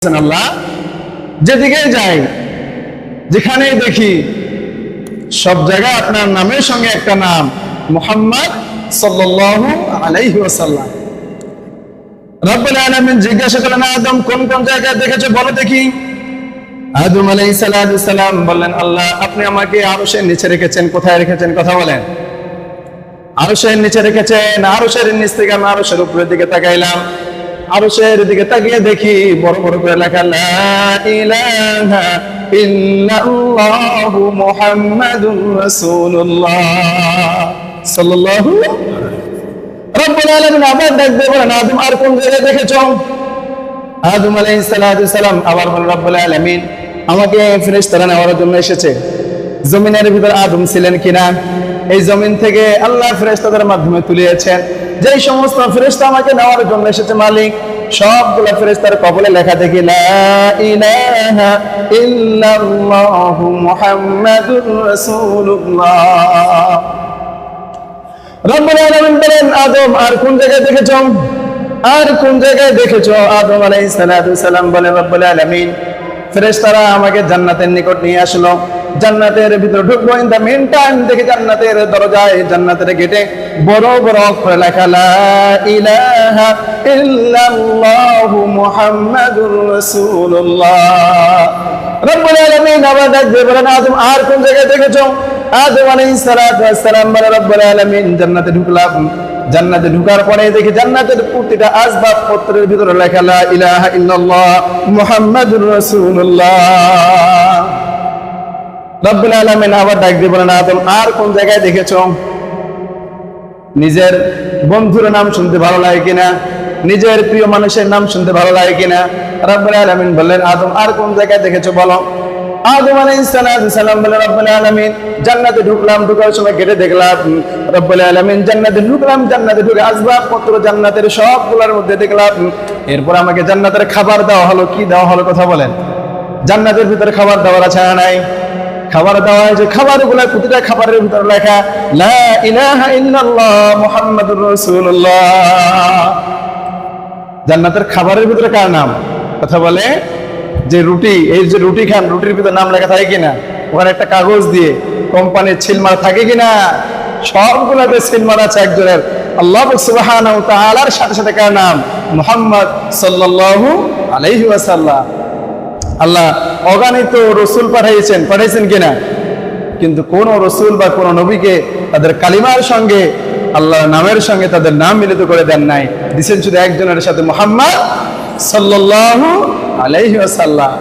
আল্লাহ যেদিকে যাই যেখানেই দেখি সব জায়গায় আপনার নামের সঙ্গে একটা নাম মুহাম্মদ সাল্লাল্লাহু আলাইহি ওয়াসাল্লাম। রব্বুল আলামিন জিজ্ঞাসা করলেন, আদম কোন কোন জায়গায় দেখেছো বলো দেখি। আদম আলাইহিস সালাম বললেন, আল্লাহ আপনি আমাকে আরশের নিচে রেখেছেন। কোথায় রেখেছেন কথা বলেন? আরশের নিচে রেখেছেন। আরশের নিচ থেকে আমি আরশের উপরের দিকে তাকাইলাম। আরশের দিকে তাকিয়ে দেখি বড় বড় করে লেখা লা ইলাহা ইল্লাল্লাহু মুহাম্মাদুর রাসূলুল্লাহ সাল্লাল্লাহু। রব্বুল আলামিন আবার ডাক দিয়ে বলেন, আদম আর কোন জায়গায় দেখেছো? আদম আলাইহিস সালাম আবার বলেন, রব্বুল আলামিন আমাকে ফেরেশতারা নেওয়ার জন্য এসেছে। জমিনের ভিতর আদম ছিলেন কিনা এই জমিন থেকে আল্লাহ ফেরেশতাদের মাধ্যমে তুলিয়েছেন। যেই সমস্ত ফেরেশতা আমাকে নেওয়ার জন্য এসেছে মালিক, সবগুলো ফেরেশতার কবলে লেখা দেখি লা ইলাহা ইল্লাল্লাহু মুহাম্মাদুর রাসূলুল্লাহ। রব্বুল আলামিন বলেন, আদম আর কোন জায়গায় দেখেছো? আর কোন জায়গায় দেখেছো? আদম আলাইহিস সালাম বলেন, রব্বুল আলামিন ফেরেশতারা আমাকে জান্নাতের নিকট নিয়ে আসলো। জান্নাতের ভিতর ঢুকবো, ইন দা মেন টাইম দেখে জান্নাতের দরজায় জান্নাতের গেটে বড় বড় অক্ষরে লেখা লা ইলাহা ইল্লাল্লাহু মুহাম্মাদুর রাসূলুল্লাহ। রব্বুল আলামিন আবার ডাক দিয়ে বলেন, আদম আর কোন জায়গায় দেখেছো? আদম আলাইহিস সালাম বলেন, রব্বুল আলামিন জান্নাতে ঢুকলাম। জান্নাতে ঢুকার পরে দেখি জান্নাতের প্রতিটা আসবাবপত্রের ভিতরে লেখা লা ইলাহা ইল্লাল্লাহ মুহাম্মাদুর রাসূলুল্লাহ। রব্বুল আলামিন আবার ডাক দিয়ে বলেন, আদম আর কোন জায়গায় দেখেছো? নিজের বন্ধুর নাম শুনতে ভালো লাগে কিনা? নিজের প্রিয় মানুষের নাম শুনতে ভালো লাগে কিনা? রব্বুল আলামিন বললেন, আদম আর কোন জায়গায় দেখেছো বলো। আদম আলাইহিস সালাম বলেন, রব্বুল আলামিন জান্নাতে ঢুকলাম, ঢোকার সময় গেটে দেখলাম রব্বুল আলামিন জান্নাতে ঢুকলাম, জান্নাতে ঢুকে আসবাবপত্র জান্নাতের সবগুলোর মধ্যে দেখলাম। এরপর আমাকে জান্নাতের খাবার দেওয়া হলো। কি দেওয়া হলো কথা বলেন? জান্নাতের ভিতরে খাবার দেওয়ার আছে না নাই? খাবার দেওয়া হয়েছে। খাবারগুলো প্রতিটা খাবারের ভিতরে লেখা লা ইলাহা ইল্লাল্লাহ মুহাম্মাদুর রাসূলুল্লাহ। জান্নাতের খাবারের ভিতরে কার নাম কথা বলে? যে রুটি, এই যে রুটি খান, রুটির ভিতরে নাম লেখা থাকে কিনা? ওখানে একটা কাগজ দিয়ে কোম্পানির সিলমার থাকে কিনা? সবগুলোতে সিলমার আছে একজনের, আল্লাহ সুবহানাহু ওয়া তাআলার সাথে সাথে কার নাম? মুহাম্মদ সাল্লাল্লাহু আলাইহি ওয়াসাল্লাম। আল্লাহ অগণিত রসুল পাঠাইছেন কিনা? কিন্তু কোন রসুল বা কোন নবীকে তাদের কালিমার সঙ্গে আল্লাহর নামের সঙ্গে তাদের নাম মিলিত করে দেন নাই। দিয়েছেন শুধু একজনের সাথে, মুহাম্মদ সাল্লাল্লাহু আলাইহি ওয়াসাল্লাম।